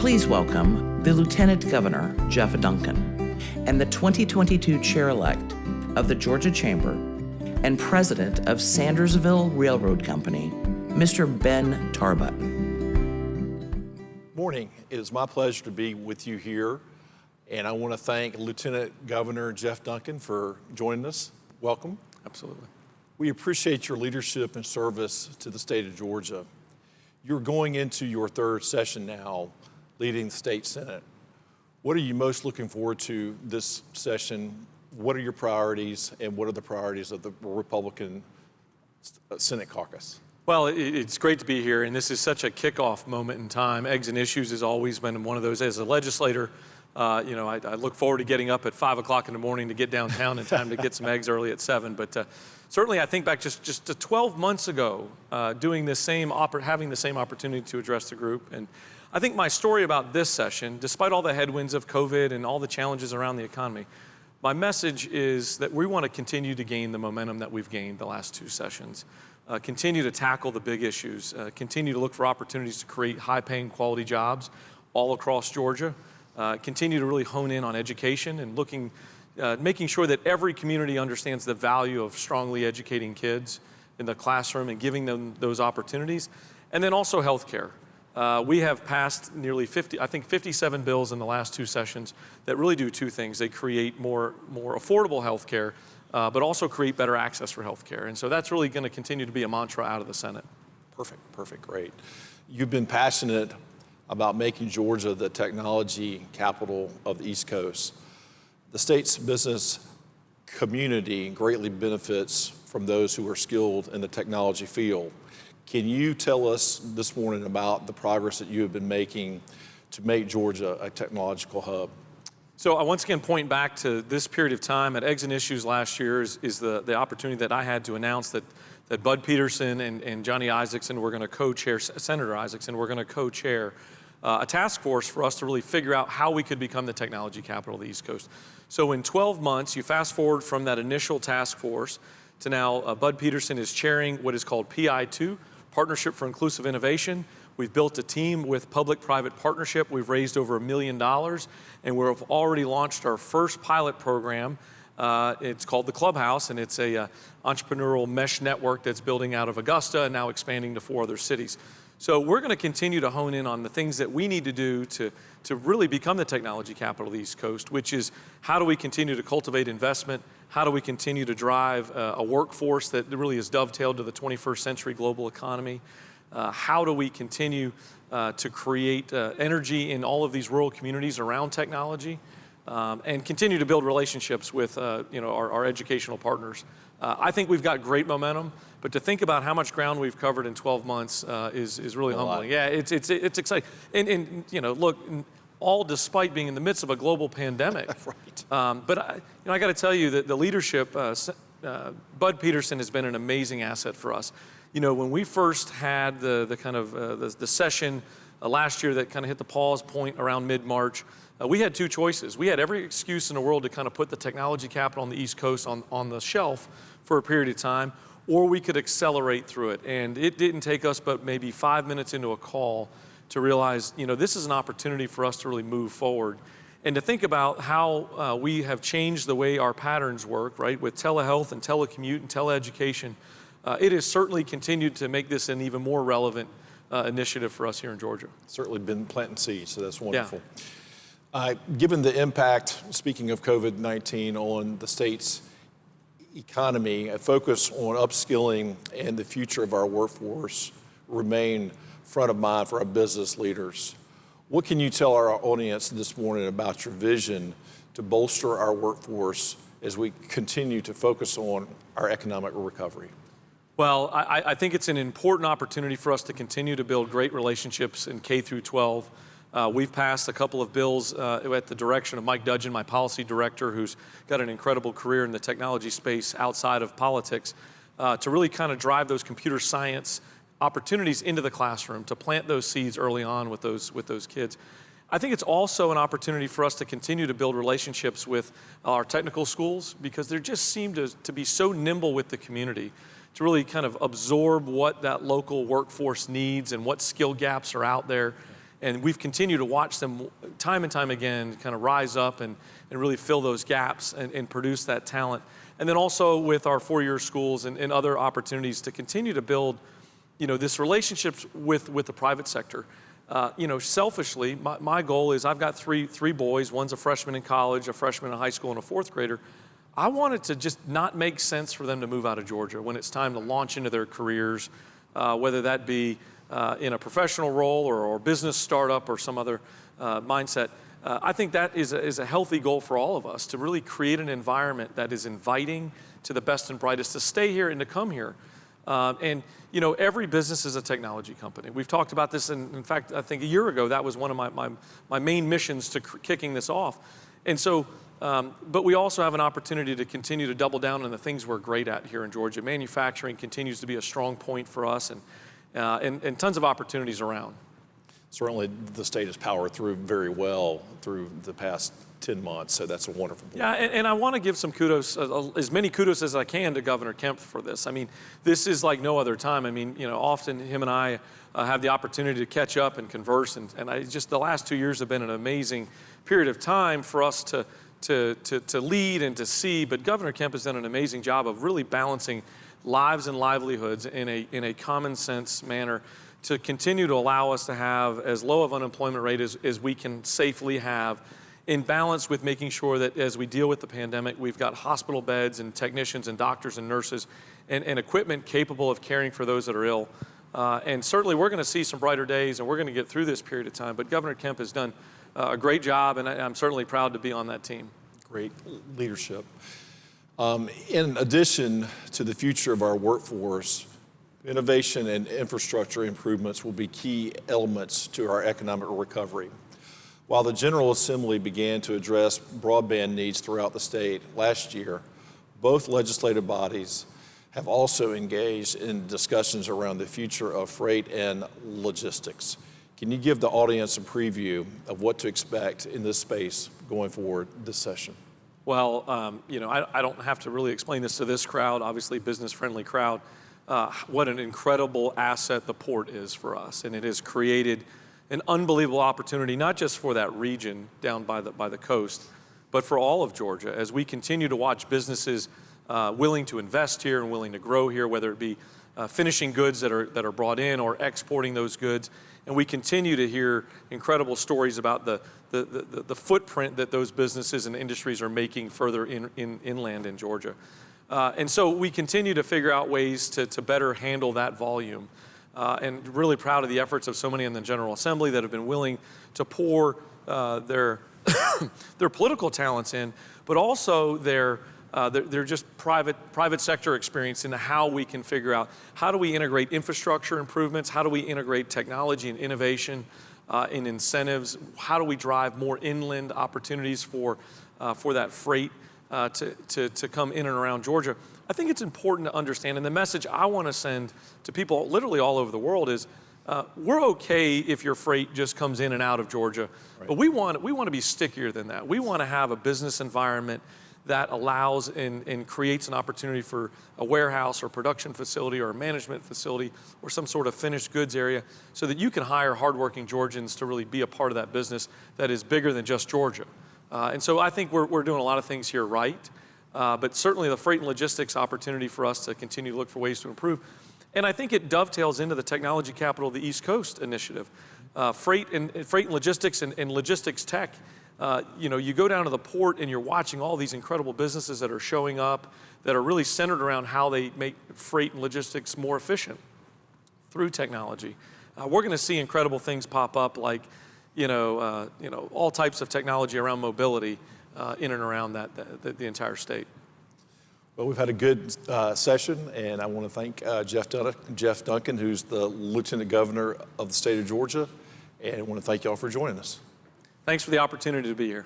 Please welcome the Lieutenant Governor, Jeff Duncan, and the 2022 Chair-elect of the Georgia Chamber and President of Sandersville Railroad Company, Mr. Ben Tarbutton. Morning. It is my pleasure to be with you here, and I want to thank Lieutenant Governor Jeff Duncan for joining us. Welcome. Absolutely. We appreciate your leadership and service to the state of Georgia. You're going into your third session now, leading the state Senate. What are you most looking forward to this session? What are your priorities, and what are the priorities of the Republican Senate caucus? Well, it's great to be here, and this is such a kickoff moment in time. Eggs and Issues has always been one of those. As a legislator, I look forward to getting up at 5 o'clock in the morning to get downtown in time to get some eggs early at 7. But certainly, I think back just to 12 months ago, having the same opportunity to address the group. And I think my story about this session, despite all the headwinds of COVID and all the challenges around the economy, my message is that we want to continue to gain the momentum that we've gained the last two sessions. Continue to tackle the big issues, continue to look for opportunities to create high-paying quality jobs all across Georgia, continue to really hone in on education and making sure that every community understands the value of strongly educating kids in the classroom and giving them those opportunities, and then also healthcare. We have passed nearly 57 bills in the last two sessions that really do two things. They create more affordable healthcare, but also create better access for healthcare. And so that's really going to continue to be a mantra out of the Senate. Perfect, great. You've been passionate about making Georgia the technology capital of the East Coast. The state's business community greatly benefits from those who are skilled in the technology field. Can you tell us this morning about the progress that you have been making to make Georgia a technological hub? So I once again point back to this period of time at Eggs and Issues last year is the opportunity that I had to announce that Bud Peterson and Johnny Isakson were going to co-chair, Senator Isakson, were going to co-chair a task force for us to really figure out how we could become the technology capital of the East Coast. So in 12 months, you fast forward from that initial task force to now Bud Peterson is chairing what is called PI2, Partnership for Inclusive Innovation. We've built a team with public-private partnership. We've raised over $1 million, and we've already launched our first pilot program. It's called the Clubhouse, and it's a entrepreneurial mesh network that's building out of Augusta and now expanding to 4 other cities. So we're going to continue to hone in on the things that we need to do to really become the technology capital of the East Coast, which is how do we continue to cultivate investment? How do we continue to drive a workforce that really is dovetailed to the 21st century global economy? How do we continue to create energy in all of these rural communities around technology, and continue to build relationships with our educational partners? I think we've got great momentum, but to think about how much ground we've covered in 12 months is really humbling. Yeah, it's exciting. And look, all despite being in the midst of a global pandemic. Right. But I got to tell you that the leadership, Bud Peterson has been an amazing asset for us. When we first had the session last year that kind of hit the pause point around mid-March, we had two choices. We had every excuse in the world to kind of put the technology capital on the East Coast on the shelf for a period of time, or we could accelerate through it. And it didn't take us but maybe 5 minutes into a call to realize, this is an opportunity for us to really move forward and to think about how we have changed the way our patterns work, right? With telehealth and telecommute and teleeducation, it has certainly continued to make this an even more relevant initiative for us here in Georgia. Certainly been planting seeds, so that's wonderful. Yeah. Given the impact, speaking of COVID-19, on the state's economy, a focus on upskilling and the future of our workforce remain front of mind for our business leaders. What can you tell our audience this morning about your vision to bolster our workforce as we continue to focus on our economic recovery? Well, I think it's an important opportunity for us to continue to build great relationships in K through 12. We've passed a couple of bills at the direction of Mike Dudgeon, my policy director, who's got an incredible career in the technology space outside of politics, to really kind of drive those computer science opportunities into the classroom, to plant those seeds early on with those kids. I think it's also an opportunity for us to continue to build relationships with our technical schools, because they just seem to be so nimble with the community, to really kind of absorb what that local workforce needs and what skill gaps are out there. And we've continued to watch them time and time again kind of rise up and really fill those gaps and produce that talent. And then also with our four-year schools and other opportunities to continue to build, this relationships with the private sector. Selfishly, my goal is I've got three boys. One's a freshman in college, a freshman in high school, and a fourth grader. I want it to just not make sense for them to move out of Georgia when it's time to launch into their careers, whether that be in a professional role or business startup or some other mindset. I think that is a healthy goal for all of us, to really create an environment that is inviting to the best and brightest to stay here and to come here. Every business is a technology company. We've talked about this, and in fact, I think a year ago, that was one of my main missions to kicking this off. And so, but we also have an opportunity to continue to double down on the things we're great at here in Georgia. Manufacturing continues to be a strong point for us, and tons of opportunities around. Certainly, the state has powered through very well through the past 10 months, so that's a wonderful point. Yeah, and I want to give some kudos, as many kudos as I can, to Governor Kemp for this. I mean, this is like no other time. I mean, often him and I have the opportunity to catch up and converse, and the last 2 years have been an amazing period of time for us to lead and to see. But Governor Kemp has done an amazing job of really balancing lives and livelihoods in a common sense manner, to continue to allow us to have as low of unemployment rate as we can safely have, in balance with making sure that as we deal with the pandemic, we've got hospital beds and technicians and doctors and nurses and equipment capable of caring for those that are ill. And certainly we're going to see some brighter days, and we're going to get through this period of time. But Governor Kemp has done a great job, and I'm certainly proud to be on that team. Great leadership. In addition to the future of our workforce, innovation and infrastructure improvements will be key elements to our economic recovery. While the General Assembly began to address broadband needs throughout the state last year, both legislative bodies have also engaged in discussions around the future of freight and logistics. Can you give the audience a preview of what to expect in this space going forward this session? Well, I don't have to really explain this to this crowd, obviously business-friendly crowd, what an incredible asset the port is for us. And it has created an unbelievable opportunity, not just for that region down by the coast, but for all of Georgia, as we continue to watch businesses willing to invest here and willing to grow here, whether it be finishing goods that are brought in or exporting those goods. And we continue to hear incredible stories about the footprint that those businesses and industries are making further inland in Georgia. And so we continue to figure out ways to better handle that volume. And really proud of the efforts of so many in the General Assembly that have been willing to pour their political talents in, but also their just private sector experience into how we can figure out how do we integrate infrastructure improvements, how do we integrate technology and innovation in incentives, how do we drive more inland opportunities for that freight to come in and around Georgia. I think it's important to understand, and the message I want to send to people literally all over the world is, we're okay if your freight just comes in and out of Georgia, right, but we want to be stickier than that. We want to have a business environment that allows and creates an opportunity for a warehouse or production facility or a management facility or some sort of finished goods area, so that you can hire hardworking Georgians to really be a part of that business that is bigger than just Georgia. And so I think we're doing a lot of things here right, but certainly the freight and logistics opportunity for us to continue to look for ways to improve. And I think it dovetails into the Technology Capital of the East Coast initiative. Freight and logistics and logistics tech. You go down to the port and you're watching all these incredible businesses that are showing up that are really centered around how they make freight and logistics more efficient through technology. We're going to see incredible things pop up, like all types of technology around mobility in and around the entire state. Well, we've had a good session, and I want to thank Jeff Duncan, who's the Lieutenant Governor of the state of Georgia, and I want to thank y'all for joining us. Thanks for the opportunity to be here.